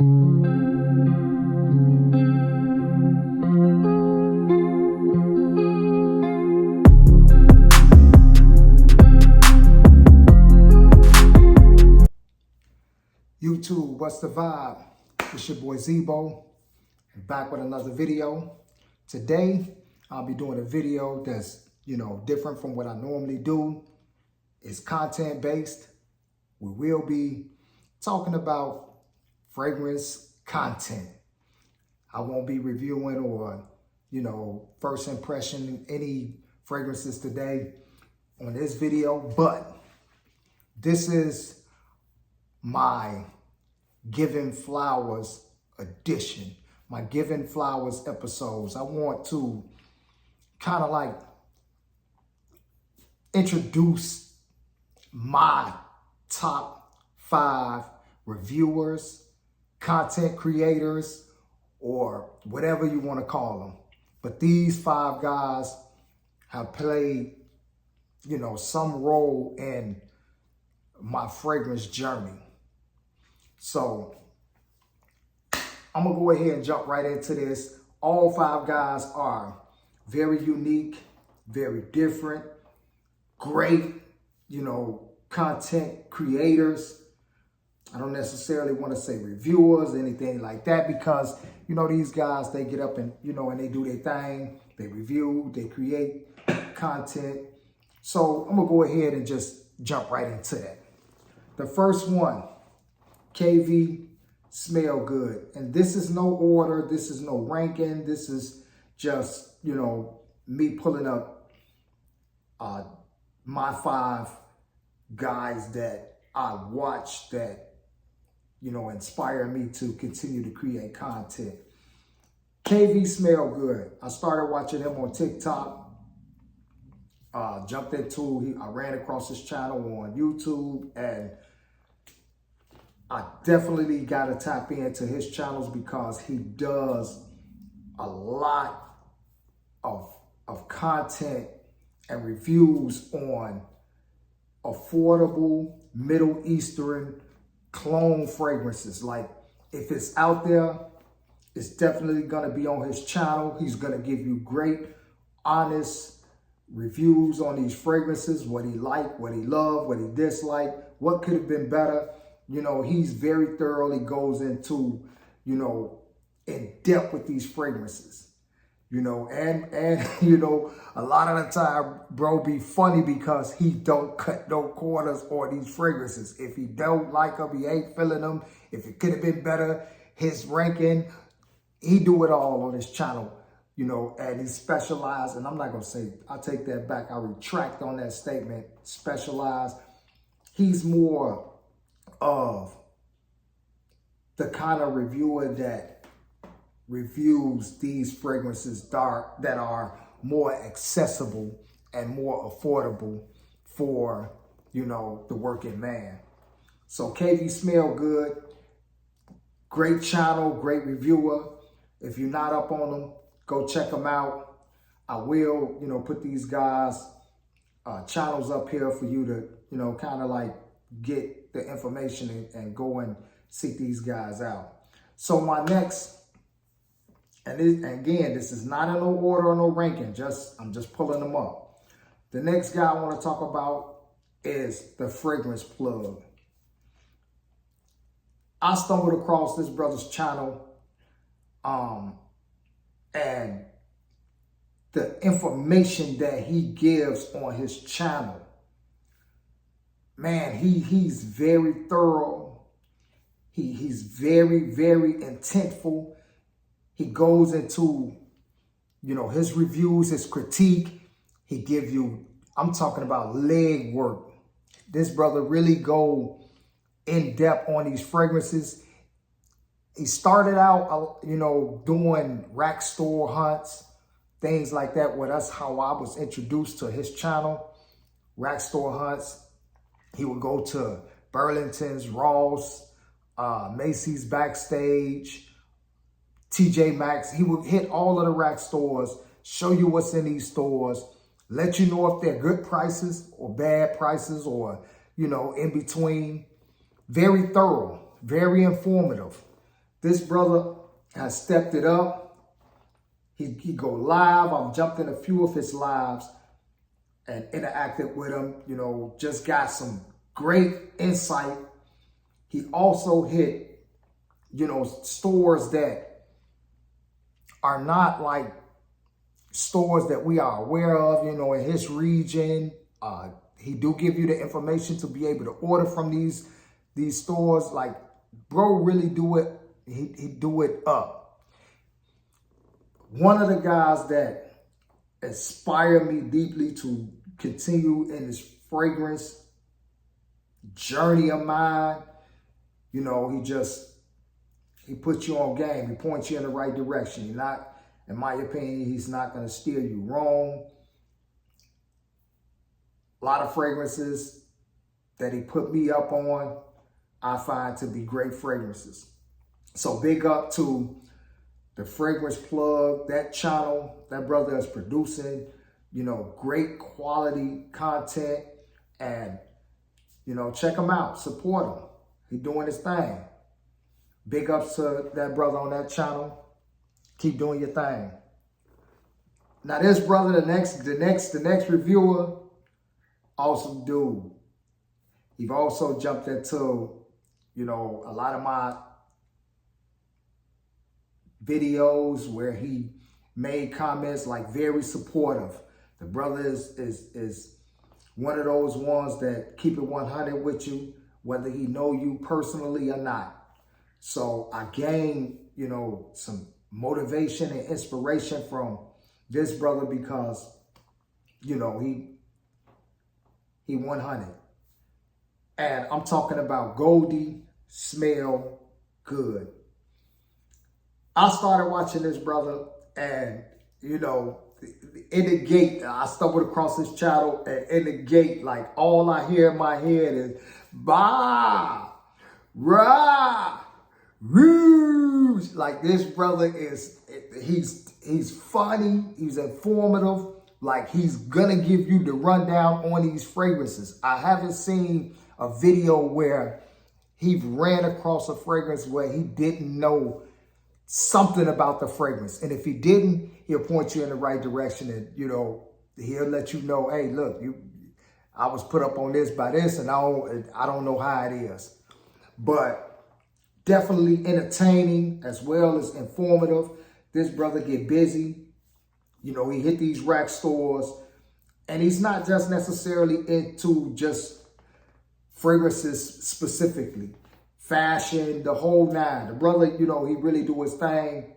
YouTube, what's the vibe? It's your boy Zebo, back with another video. Today, I'll be doing a video that's, different from what I normally do. It's content based. We will be talking about fragrance content. I won't be reviewing or, first impression any fragrances today on this video, but this is my Giving Flowers edition, my Giving Flowers episodes. I want to kind of like introduce my top 5 reviewers, content creators, or whatever you want to call them. But these 5 guys have played, some role in my fragrance journey. So I'm going to go ahead and jump right into this. All 5 guys are very unique, very different, great, content creators. I don't necessarily want to say reviewers, anything like that, because, these guys, they get up and, and they do their thing. They review, they create content. So I'm going to go ahead and just jump right into that. The first one, KV Smell Good. And this is no order. This is no ranking. This is just, me pulling up my 5 guys that I watch that, inspire me to continue to create content. KV Smell Good. I started watching him on TikTok. I ran across his channel on YouTube, and I definitely got to tap into his channels because he does a lot of content and reviews on affordable Middle Eastern clone fragrances. Like, if it's out there, it's definitely going to be on his channel. He's going to give you great, honest reviews on these fragrances, what he liked, what he loved, what he disliked, what could have been better. He's very thoroughly goes into, in depth with these fragrances, and a lot of the time, bro, be funny because he don't cut no corners on these fragrances. If he don't like them, he ain't feeling them. If it could have been better, his ranking, he do it all on his channel, and he specialized, and I'm not going to say, I take that back. I retract on that statement, specialized. He's more of the kind of reviewer that reviews these fragrances that are more accessible and more affordable for, the working man. So KV Smell Good, great channel, great reviewer. If you're not up on them, go check them out. I will, put these guys' channels up here for you to, kind of like get the information and go and seek these guys out. So my next, and again, this is not in no order or no ranking, I'm just pulling them up. The next guy I want to talk about is the Fragrance Plug. I stumbled across this brother's channel, and the information that he gives on his channel, man, he's very thorough. He's very, very intentful. He goes into, his reviews, his critique. He give you, I'm talking about leg work. This brother really go in depth on these fragrances. He started out, doing rack store hunts, things like that. Well, that's how I was introduced to his channel, rack store hunts. He would go to Burlington's, Ross, Macy's Backstage, TJ Maxx. He would hit all of the rack stores, show you what's in these stores, let you know if they're good prices or bad prices or, in between. Very thorough, very informative. This brother has stepped it up. He go live. I've jumped in a few of his lives and interacted with him. You know, just got some great insight. He also hit, you know, stores that are not like stores that we are aware of, you know, in his region. He do give you the information to be able to order from these stores. Like, bro really do it. He do it up. One of the guys that inspired me deeply to continue in this fragrance journey of mine, you know, he puts you on game. He points you in the right direction. You're not, in my opinion, he's not going to steer you wrong. A lot of fragrances that he put me up on, I find to be great fragrances. So big up to the Fragrance Plug, that channel. That brother is producing, you know, great quality content. And, you know, check him out. Support him. He's doing his thing. Big ups to that brother on that channel. Keep doing your thing. Now this brother, the next reviewer, awesome dude. He's also jumped into, you know, a lot of my videos where he made comments, like, very supportive. The brother is one of those ones that keep it 100 with you, whether he know you personally or not. So I gained, you know, some motivation and inspiration from this brother because, you know, he 100. And I'm talking about Goldie Smell Good. I started watching this brother, and, you know, in the gate, I stumbled across this channel, and in the gate, like, all I hear in my head is, bah, rah, rouge. Like, this brother he's funny, he's informative, like, he's gonna give you the rundown on these fragrances. I haven't seen a video where he ran across a fragrance where he didn't know something about the fragrance. And if he didn't, he'll point you in the right direction, and, you know, he'll let you know, hey, look, I was put up on this by this, and I don't know how it is. But definitely entertaining as well as informative. This brother get busy. You know, he hit these rack stores, and he's not just necessarily into just fragrances specifically. Fashion, the whole nine. The brother, you know, he really do his thing.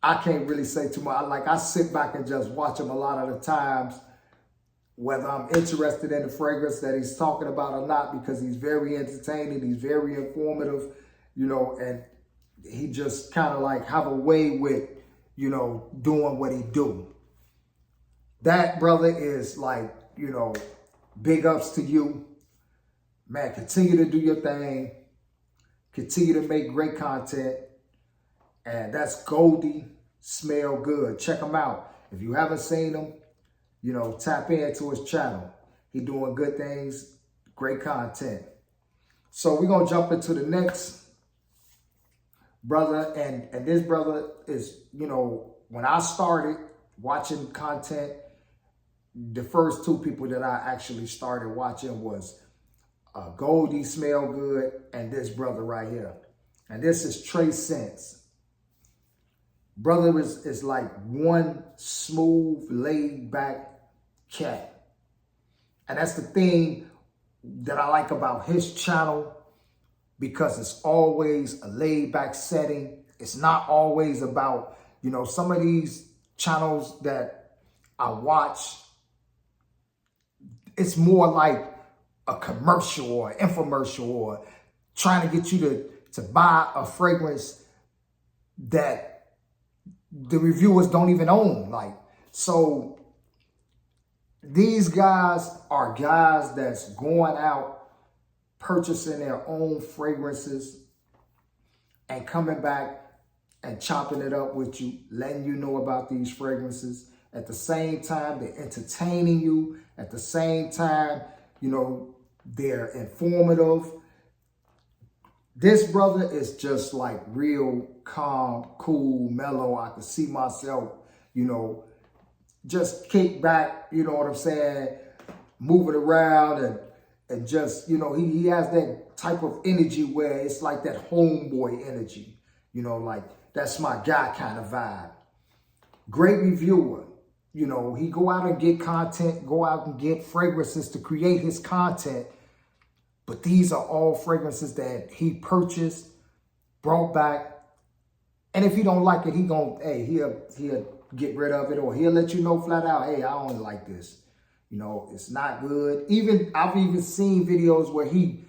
I can't really say too much. Like, I sit back and just watch him a lot of the times, whether I'm interested in the fragrance that he's talking about or not, because he's very entertaining, he's very informative, you know, and he just kind of like have a way with, you know, doing what he do. That brother is like, you know, big ups to you. Man, continue to do your thing. Continue to make great content. And that's Goldie Smell Good. Check him out. If you haven't seen him, you know, tap into his channel. He doing good things, great content. So we're going to jump into the next brother. And this brother is, you know, when I started watching content, the first two people that I actually started watching was Goldie Smell Good and this brother right here. And this is Trey Scents. Brother is like one smooth, laid back cat. And that's the thing that I like about his channel, because it's always a laid back setting. It's not always about, you know, some of these channels that I watch, it's more like a commercial or infomercial or trying to get you to buy a fragrance that the reviewers don't even own. Like, so these guys are guys that's going out, purchasing their own fragrances and coming back and chopping it up with you, letting you know about these fragrances. At the same time, they're entertaining you. At the same time, you know, they're informative. This brother is just like real calm, cool, mellow. I can see myself, you know, just kick back, you know what I'm saying, moving around and just, you know, he has that type of energy where it's like that homeboy energy, you know, like that's my guy kind of vibe. Great reviewer. You know, he go out and get content, go out and get fragrances to create his content. But these are all fragrances that he purchased, brought back. And if he don't like it, he'll get rid of it, or he'll let you know flat out, hey, I don't like this. You know, it's not good. I've even seen videos where he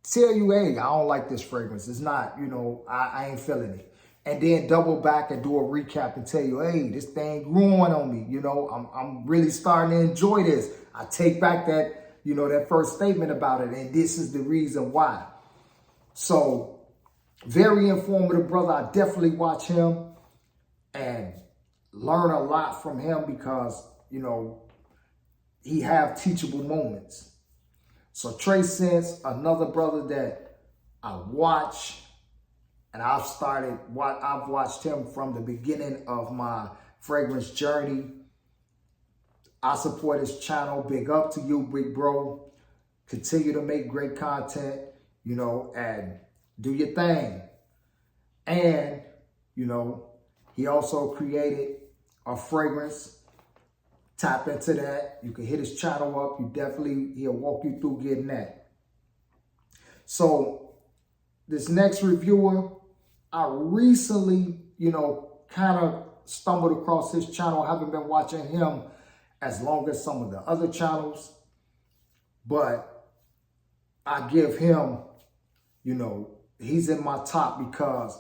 tell you, hey, I don't like this fragrance. It's not, you know, I ain't feeling it. And then double back and do a recap and tell you, hey, this thing growing on me. You know, I'm really starting to enjoy this. I take back that, you know, that first statement about it. And this is the reason why. So very informative brother. I definitely watch him and learn a lot from him because, you know, he have teachable moments. So Trey Sense, another brother that I watch, and I've watched him from the beginning of my fragrance journey. I support his channel. Big up to you, big bro. Continue to make great content, you know, and do your thing. And, you know, he also created a fragrance. Tap into that. You can hit his channel up. He'll walk you through getting that. So this next reviewer, I recently, you know, kind of stumbled across his channel. I haven't been watching him as long as some of the other channels, but I give him, you know, he's in my top because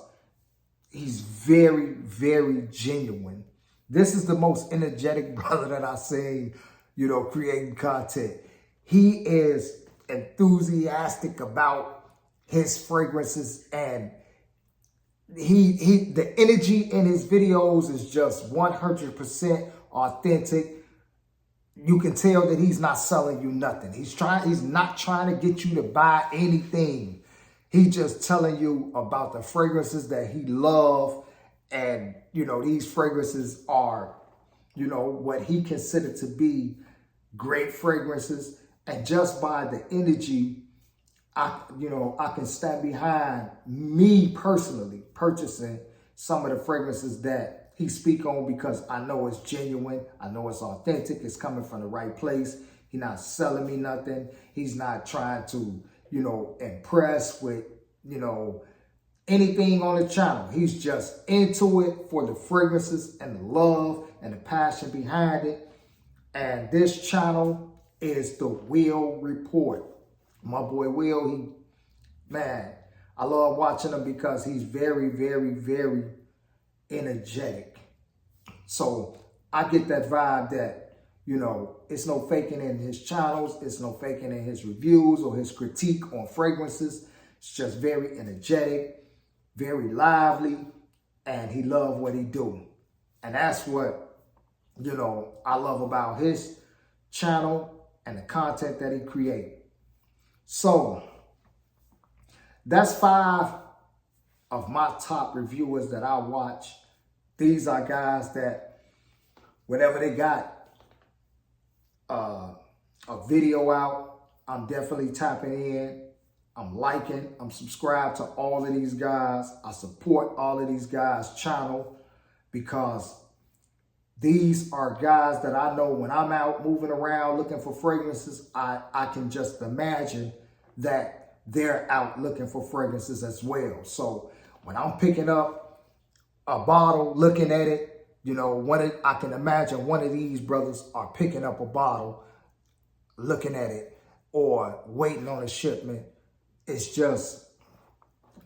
he's very, very genuine. This is the most energetic brother that I've seen, you know, creating content. He is enthusiastic about his fragrances, and the energy in his videos is just 100% authentic. You can tell that he's not selling you nothing. He's not trying to get you to buy anything. He's just telling you about the fragrances that he loves. And, you know, these fragrances are, you know, what he considered to be great fragrances. And just by the energy, I can stand behind me personally purchasing some of the fragrances that he speak on because I know it's genuine. I know it's authentic. It's coming from the right place. He's not selling me nothing. He's not trying to, you know, impress with, you know, anything on the channel. He's just into it for the fragrances and the love and the passion behind it. And this channel is the Will Report. My boy Will, I love watching him because he's very, very, very energetic. So I get that vibe that, you know, it's no faking in his channels. It's no faking in his reviews or his critique on fragrances. It's just very energetic, very lively, and he loves what he do. And that's what, you know, I love about his channel and the content that he create. So that's 5 of my top reviewers that I watch. These are guys that whenever they got a video out, I'm definitely tapping in. I'm liking, I'm subscribed to all of these guys. I support all of these guys' channel because these are guys that I know when I'm out moving around looking for fragrances, I can just imagine that they're out looking for fragrances as well. So when I'm picking up a bottle, looking at it, you know, I can imagine one of these brothers are picking up a bottle, looking at it, or waiting on a shipment. It's just,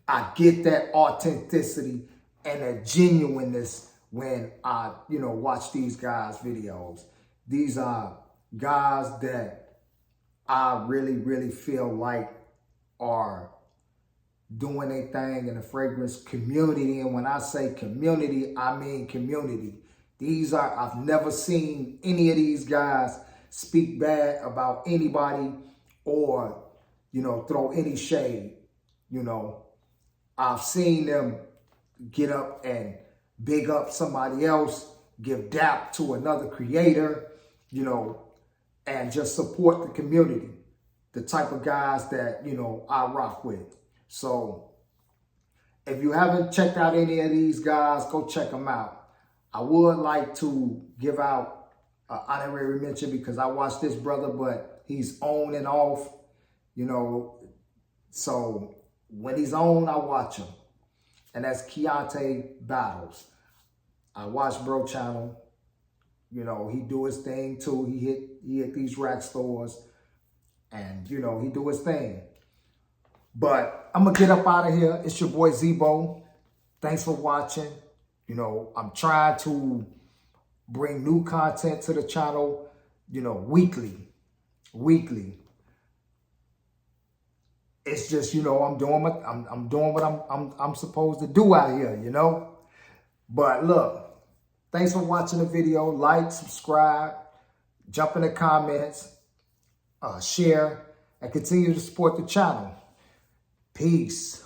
I get that authenticity and that genuineness when I, you know, watch these guys' videos. These are guys that I really, really feel like are doing a thing in the fragrance community. And when I say community, I mean community. I've never seen any of these guys speak bad about anybody or, you know, throw any shade. You know, I've seen them get up and big up somebody else, give dap to another creator, you know, and just support the community, the type of guys that, you know, I rock with. So if you haven't checked out any of these guys, go check them out. I would like to give out an honorary mention because I watched this brother, but he's on and off, you know. So when he's on, I watch him. And that's Keontae Battles. I watch Bro channel. You know, he do his thing too. He hit these rack stores. And, you know, he do his thing. But I'm going to get up out of here. It's your boy Zebo. Thanks for watching. You know, I'm trying to bring new content to the channel, you know, weekly. It's just, you know, I'm doing what I'm supposed to do out here, you know. But look, thanks for watching the video. Like, subscribe, jump in the comments, share, and continue to support the channel. Peace.